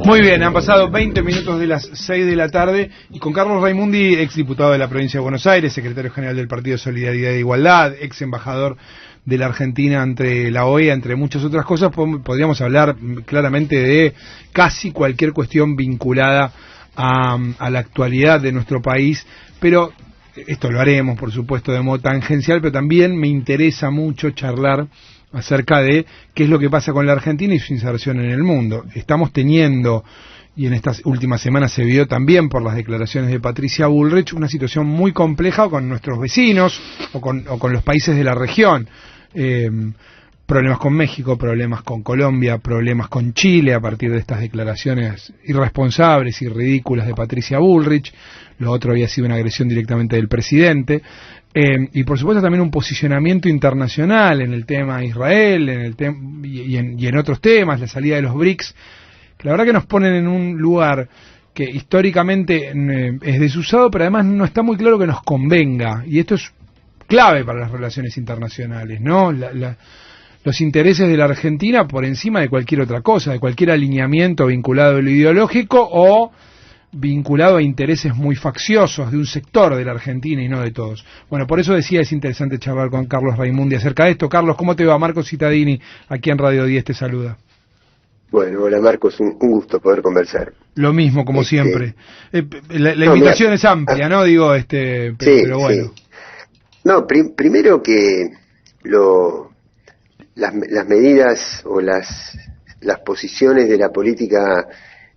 Muy bien, han pasado 20 minutos de las 6 de la tarde y con Carlos Raimundi, exdiputado de la provincia de Buenos Aires, secretario general del Partido Solidaridad e Igualdad, ex embajador de la Argentina ante la OEA, entre muchas otras cosas, podríamos hablar claramente de casi cualquier cuestión vinculada a la actualidad de nuestro país, pero esto lo haremos, por supuesto, de modo tangencial, pero también me interesa mucho charlar acerca de qué es lo que pasa con la Argentina y su inserción en el mundo. Estamos teniendo, y en estas últimas semanas se vio también por las declaraciones de Patricia Bullrich, una situación muy compleja con nuestros vecinos o con los países de la región. Problemas con México, problemas con Colombia, problemas con Chile a partir de estas declaraciones irresponsables y ridículas de Patricia Bullrich. Lo otro había sido una agresión directamente del presidente. Y por supuesto también un posicionamiento internacional en el tema Israel, y en otros temas, la salida de los BRICS, que la verdad que nos ponen en un lugar que históricamente es desusado, pero además no está muy claro que nos convenga, y esto es clave para las relaciones internacionales, ¿no? Los intereses de la Argentina por encima de cualquier otra cosa, de cualquier alineamiento vinculado a lo ideológico o vinculado a intereses muy facciosos de un sector de la Argentina y no de todos. Bueno, por eso decía, es interesante charlar con Carlos Raimundi acerca de esto. Carlos, ¿cómo te va? Marcos Cittadini, aquí en Radio 10 te saluda. Bueno, hola Marcos, un gusto poder conversar. Lo mismo, como siempre. La invitación es amplia, ¿no? Digo, pero bueno. Sí. No, primero que las medidas o las posiciones de la política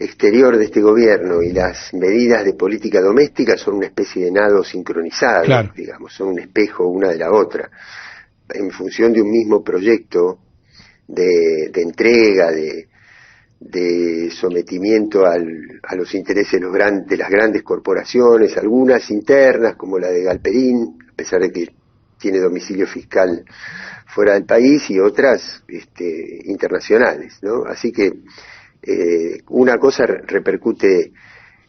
exterior de este gobierno y las medidas de política doméstica son una especie de nado sincronizado, claro. Digamos, son un espejo una de la otra, en función de un mismo proyecto de entrega, de sometimiento a los intereses de las grandes corporaciones, algunas internas como la de Galperín, a pesar de que tiene domicilio fiscal fuera del país, y otras internacionales, ¿no? Así que una cosa repercute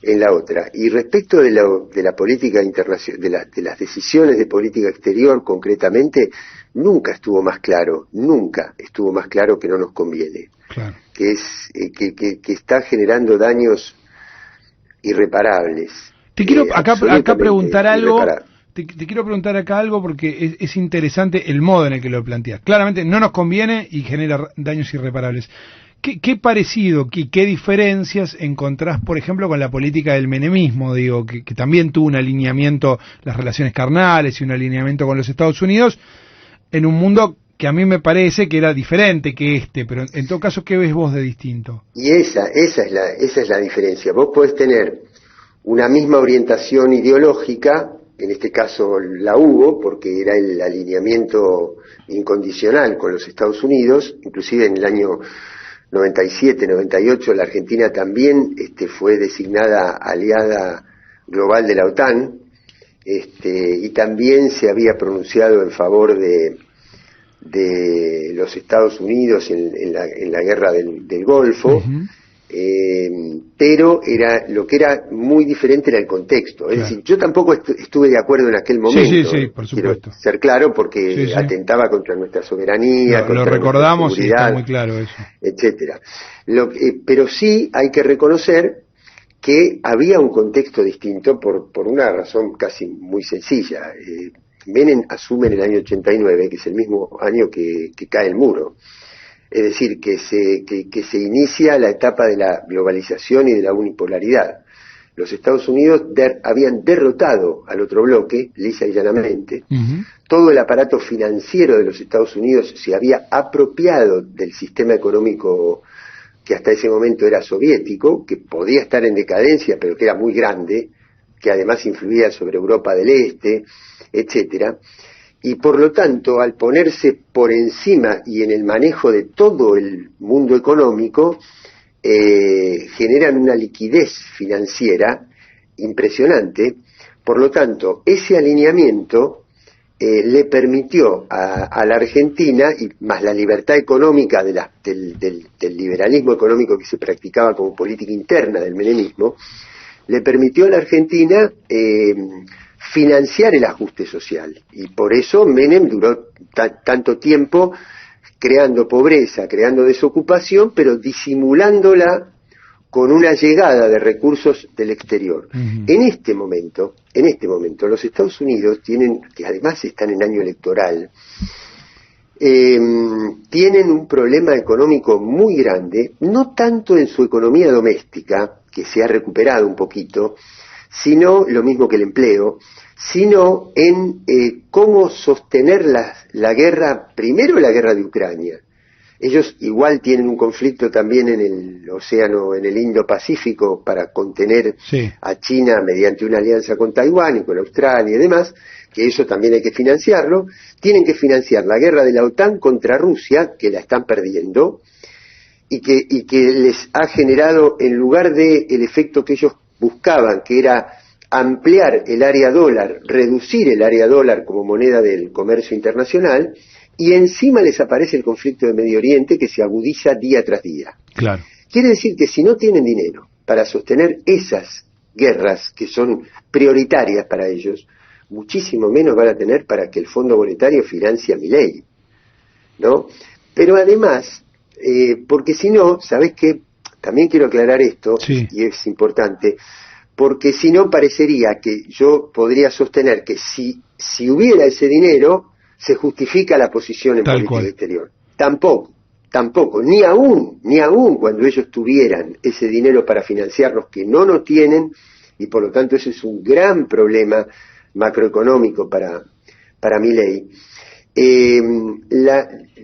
en la otra. Y respecto de la política internacional, de las decisiones de política exterior concretamente, nunca estuvo más claro que no nos conviene. Claro. Que está generando daños irreparables. Te quiero acá preguntar algo. Te quiero preguntar acá algo porque es interesante el modo en el que lo planteas. Claramente no nos conviene y genera daños irreparables. ¿Qué parecido, qué diferencias encontrás, por ejemplo, con la política del menemismo? Digo, que también tuvo un alineamiento, las relaciones carnales y un alineamiento con los Estados Unidos, en un mundo que a mí me parece que era diferente que pero en todo caso, ¿qué ves vos de distinto? Y esa es la diferencia. Vos podés tener una misma orientación ideológica, en este caso la hubo, porque era el alineamiento incondicional con los Estados Unidos, inclusive en el año 97, 98, la Argentina también fue designada aliada global de la OTAN, y también se había pronunciado en favor de los Estados Unidos en la guerra del Golfo. Uh-huh. Pero lo que era muy diferente era el contexto. Es decir, yo tampoco estuve de acuerdo en aquel momento. Sí, por supuesto. Quiero ser claro, porque atentaba contra nuestra soberanía, contra lo recordamos nuestra seguridad, y está muy claro eso, etcétera. Pero sí hay que reconocer que había un contexto distinto por una razón casi muy sencilla. Menem asume en el año 89, que es el mismo año que cae el muro. Es decir, que se inicia la etapa de la globalización y de la unipolaridad. Los Estados Unidos habían derrotado al otro bloque, lisa y llanamente. Uh-huh. Todo el aparato financiero de los Estados Unidos se había apropiado del sistema económico que hasta ese momento era soviético, que podía estar en decadencia, pero que era muy grande, que además influía sobre Europa del Este, etcétera. Y por lo tanto, al ponerse por encima y en el manejo de todo el mundo económico, generan una liquidez financiera impresionante. Por lo tanto, ese alineamiento le permitió a la Argentina, y más la libertad económica del liberalismo económico que se practicaba como política interna del menemismo, le permitió a la Argentina financiar el ajuste social, y por eso Menem duró tanto tiempo creando pobreza, creando desocupación, pero disimulándola con una llegada de recursos del exterior. En este momento, los Estados Unidos tienen, que además están en año electoral, tienen un problema económico muy grande, no tanto en su economía doméstica, que se ha recuperado un poquito, sino lo mismo que el empleo, sino en cómo sostener la guerra, primero la guerra de Ucrania. Ellos igual tienen un conflicto también en el océano, en el Indo-Pacífico, para contener a China mediante una alianza con Taiwán y con Australia y demás, que eso también hay que financiarlo. Tienen que financiar la guerra de la OTAN contra Rusia, que la están perdiendo, y que les ha generado, en lugar de el efecto que ellos buscaban, que era ampliar el área dólar, reducir el área dólar como moneda del comercio internacional, y encima les aparece el conflicto de Medio Oriente, que se agudiza día tras día. Claro. Quiere decir que si no tienen dinero para sostener esas guerras que son prioritarias para ellos, muchísimo menos van a tener para que el Fondo Monetario financie a Milei, ¿no? Pero además, porque si no, ¿sabés qué? También quiero aclarar esto, y es importante, porque si no parecería que yo podría sostener que si hubiera ese dinero, se justifica la posición en política exterior. Tampoco, ni aún cuando ellos tuvieran ese dinero para financiarlos, que no lo tienen, y por lo tanto ese es un gran problema macroeconómico para Milei.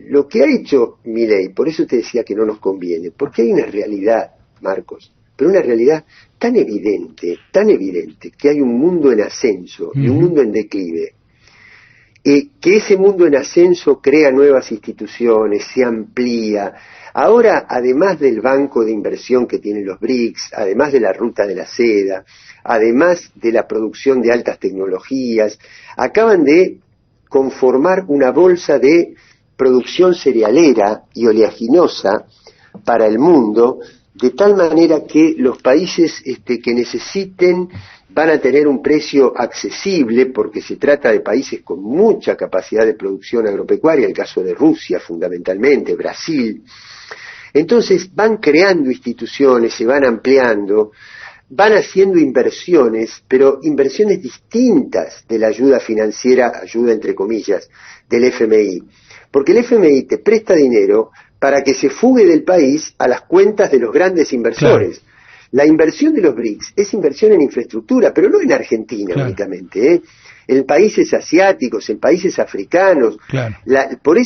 Lo que ha hecho Milei, por eso te decía que no nos conviene, porque hay una realidad, Marcos, pero una realidad tan evidente, que hay un mundo en ascenso y un mundo en declive, que ese mundo en ascenso crea nuevas instituciones, se amplía. Ahora, además del banco de inversión que tienen los BRICS, además de la ruta de la seda, además de la producción de altas tecnologías, acaban de conformar una bolsa de producción cerealera y oleaginosa para el mundo, de tal manera que los países que necesiten van a tener un precio accesible, porque se trata de países con mucha capacidad de producción agropecuaria, el caso de Rusia fundamentalmente, Brasil. Entonces van creando instituciones, se van ampliando, van haciendo inversiones, pero inversiones distintas de la ayuda financiera, ayuda entre comillas, del FMI. Porque el FMI te presta dinero para que se fugue del país a las cuentas de los grandes inversores. Claro. La inversión de los BRICS es inversión en infraestructura, pero no en Argentina únicamente, en países asiáticos, en países africanos. Claro. Por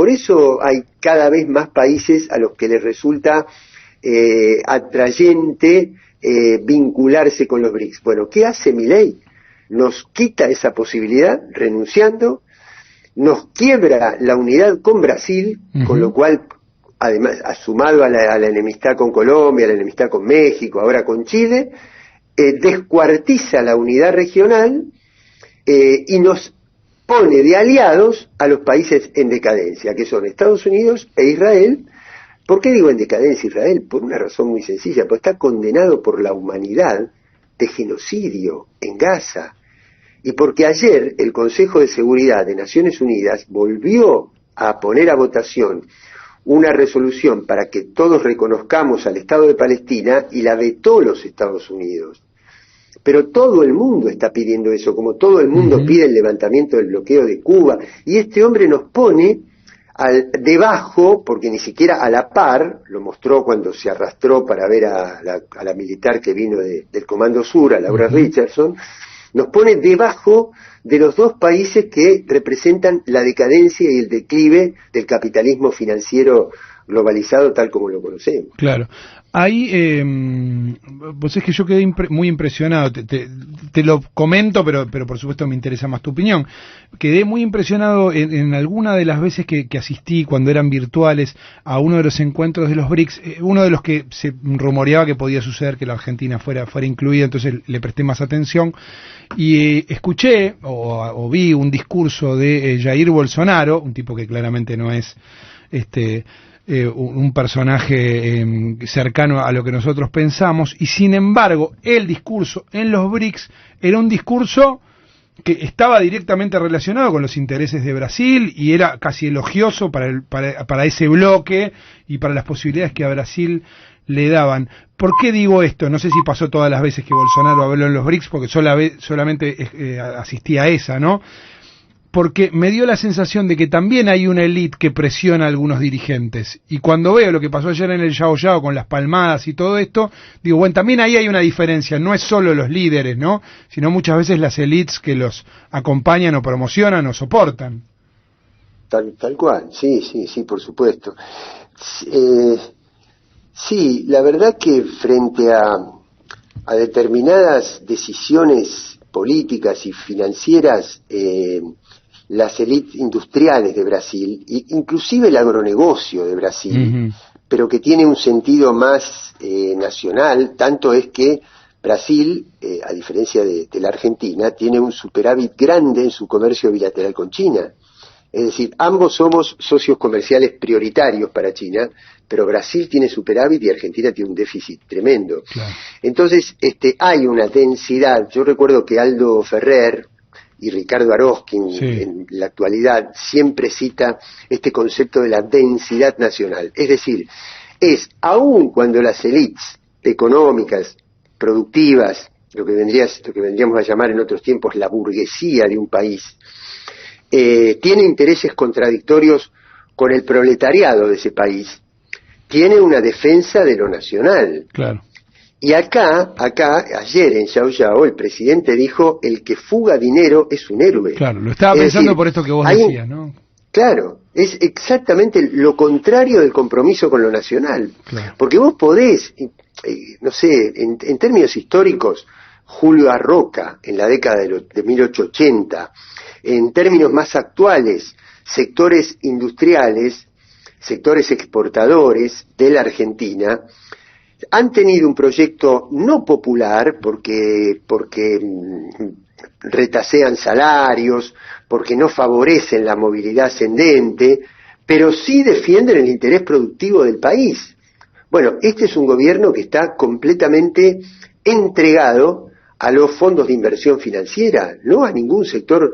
eso hay cada vez más países a los que les resulta atrayente vincularse con los BRICS. Bueno, ¿qué hace Milei? Nos quita esa posibilidad renunciando, nos quiebra la unidad con Brasil, con lo cual, además, sumado a la enemistad con Colombia, a la enemistad con México, ahora con Chile, descuartiza la unidad regional y nos pone de aliados a los países en decadencia, que son Estados Unidos e Israel. ¿Por qué digo en decadencia Israel? Por una razón muy sencilla, porque está condenado por la humanidad de genocidio en Gaza. Y porque ayer el Consejo de Seguridad de Naciones Unidas volvió a poner a votación una resolución para que todos reconozcamos al Estado de Palestina, y la vetó los Estados Unidos. Pero todo el mundo está pidiendo eso, como todo el mundo pide el levantamiento del bloqueo de Cuba, y este hombre nos pone debajo, porque ni siquiera a la par, lo mostró cuando se arrastró para ver a la militar que vino del Comando Sur, a Laura Richardson, nos pone debajo de los dos países que representan la decadencia y el declive del capitalismo financiero globalizado tal como lo conocemos. Claro. Ahí, vos es que yo quedé muy impresionado, te lo comento, pero por supuesto me interesa más tu opinión. Quedé muy impresionado en alguna de las veces que asistí, cuando eran virtuales, a uno de los encuentros de los BRICS, uno de los que se rumoreaba que podía suceder que la Argentina fuera incluida, entonces le presté más atención, y escuché o vi un discurso de Jair Bolsonaro, un tipo que claramente no es un personaje cercano a lo que nosotros pensamos, y sin embargo el discurso en los BRICS era un discurso que estaba directamente relacionado con los intereses de Brasil y era casi elogioso para ese bloque y para las posibilidades que a Brasil le daban. ¿Por qué digo esto? No sé si pasó todas las veces que Bolsonaro habló en los BRICS, porque solamente asistí a esa, ¿no? Porque me dio la sensación de que también hay una élite que presiona a algunos dirigentes. Y cuando veo lo que pasó ayer en el Yao Yao con las palmadas y todo esto, digo, bueno, también ahí hay una diferencia. No es solo los líderes, ¿no? Sino muchas veces las élites que los acompañan o promocionan o soportan. Tal cual, sí, por supuesto. Sí, la verdad que frente a determinadas decisiones políticas y financieras, las élites industriales de Brasil, inclusive el agronegocio de Brasil, pero que tiene un sentido más nacional, tanto es que Brasil, a diferencia de la Argentina, tiene un superávit grande en su comercio bilateral con China. Es decir, ambos somos socios comerciales prioritarios para China, pero Brasil tiene superávit y Argentina tiene un déficit tremendo. Claro. Entonces, hay una densidad. Yo recuerdo que Aldo Ferrer y Ricardo Aroskin, sí, en la actualidad, siempre cita este concepto de la densidad nacional. Es decir, aun cuando las élites económicas, productivas, lo que vendríamos a llamar en otros tiempos la burguesía de un país, tiene intereses contradictorios con el proletariado de ese país, tiene una defensa de lo nacional. Claro. Y acá, ayer en Yao Yao, el presidente dijo, el que fuga dinero es un héroe. Claro, lo estaba pensando por esto que vos decías, ¿no? Claro, es exactamente lo contrario del compromiso con lo nacional. Claro. Porque vos podés, no sé, en términos históricos, Julio Arroca, en la década de 1880, en términos más actuales, sectores industriales, sectores exportadores de la Argentina, han tenido un proyecto no popular porque retasean salarios, porque no favorecen la movilidad ascendente, pero sí defienden el interés productivo del país. Bueno, este es un gobierno que está completamente entregado a los fondos de inversión financiera, no a ningún sector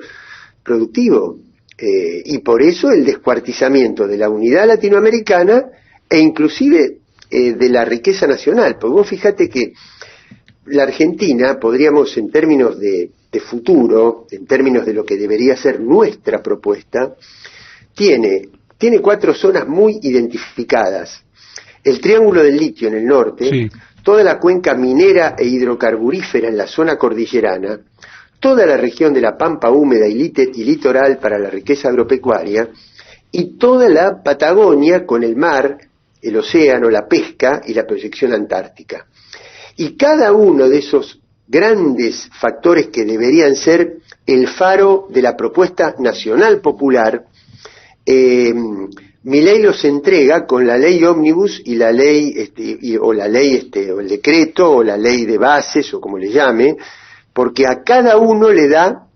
productivo. Y por eso el descuartizamiento de la unidad latinoamericana e inclusive de la riqueza nacional. Porque vos fíjate que la Argentina, podríamos en términos de futuro, en términos de lo que debería ser nuestra propuesta, tiene 4 zonas muy identificadas. El Triángulo del Litio en el norte, sí, toda la cuenca minera e hidrocarburífera en la zona cordillerana, toda la región de la Pampa húmeda y litoral para la riqueza agropecuaria, y toda la Patagonia con el mar, el océano, la pesca y la proyección antártica. Y cada uno de esos grandes factores que deberían ser el faro de la propuesta nacional popular, Milei los entrega con la ley ómnibus y la ley, o el decreto, o la ley de bases, o como le llame, porque a cada uno le da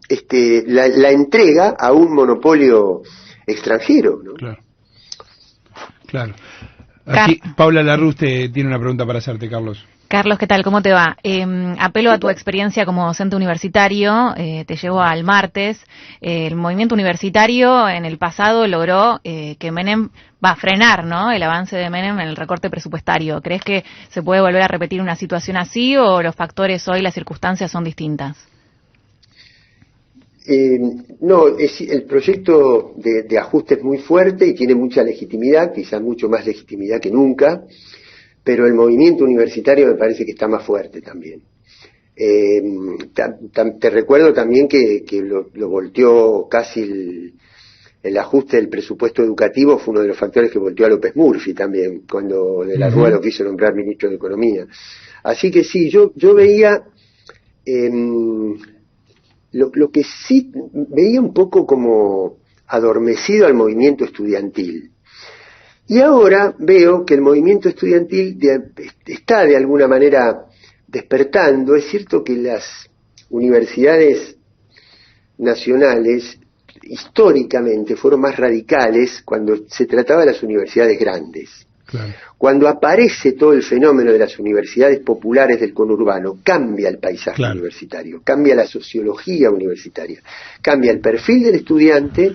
la entrega a un monopolio extranjero, ¿no? Claro. Aquí Paula Larruz tiene una pregunta para hacerte, Carlos. Carlos, ¿qué tal? ¿Cómo te va? Apelo a tu experiencia como docente universitario, te llevo al martes. El movimiento universitario en el pasado logró que Menem va a frenar, ¿no?, el avance de Menem en el recorte presupuestario. ¿Crees que se puede volver a repetir una situación así o los factores hoy, las circunstancias son distintas? No, el proyecto de ajuste es muy fuerte y tiene mucha legitimidad, quizás mucho más legitimidad que nunca, pero el movimiento universitario me parece que está más fuerte también. Te recuerdo también que lo volteó casi el ajuste del presupuesto educativo, fue uno de los factores que volteó a López Murphy también, cuando de la Rúa lo quiso nombrar ministro de Economía. Así que sí, yo veía... Lo que sí veía un poco como adormecido al movimiento estudiantil. Y ahora veo que el movimiento estudiantil está de alguna manera despertando. Es cierto que las universidades nacionales históricamente fueron más radicales cuando se trataba de las universidades grandes. Claro. Cuando aparece todo el fenómeno de las universidades populares del conurbano, cambia el paisaje universitario, cambia la sociología universitaria, cambia el perfil del estudiante,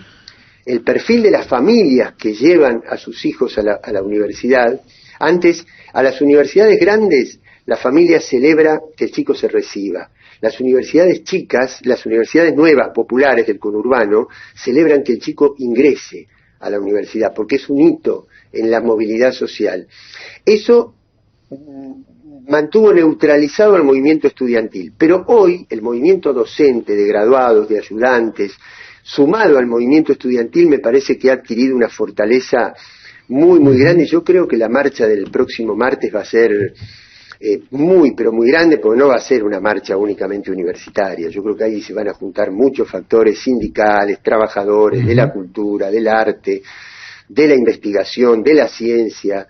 el perfil de las familias que llevan a sus hijos a la universidad, Antes, a las universidades grandes, la familia celebra que el chico se reciba. Las universidades chicas, las universidades nuevas, populares del conurbano, celebran que el chico ingrese a la universidad, porque es un hito en la movilidad social. Eso mantuvo neutralizado al movimiento estudiantil, pero hoy el movimiento docente, de graduados, de ayudantes, sumado al movimiento estudiantil, me parece que ha adquirido una fortaleza muy, muy grande. Yo creo que la marcha del próximo martes va a ser muy, pero muy grande, porque no va a ser una marcha únicamente universitaria. Yo creo que ahí se van a juntar muchos factores sindicales, trabajadores, de la cultura, del arte, de la investigación, de la ciencia,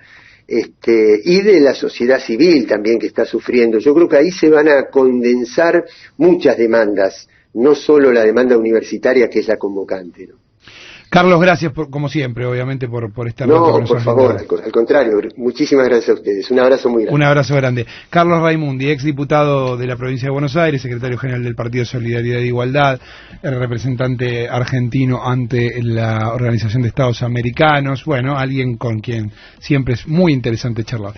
y de la sociedad civil también, que está sufriendo. Yo creo que ahí se van a condensar muchas demandas, no solo la demanda universitaria, que es la convocante, ¿no? Carlos, gracias como siempre, obviamente, por estar. No, por favor, al contrario, muchísimas gracias a ustedes. Un abrazo muy grande. Un abrazo grande. Carlos Raimundi, exdiputado de la provincia de Buenos Aires, secretario general del Partido Solidaridad e Igualdad, el representante argentino ante la Organización de Estados Americanos, bueno, alguien con quien siempre es muy interesante charlar.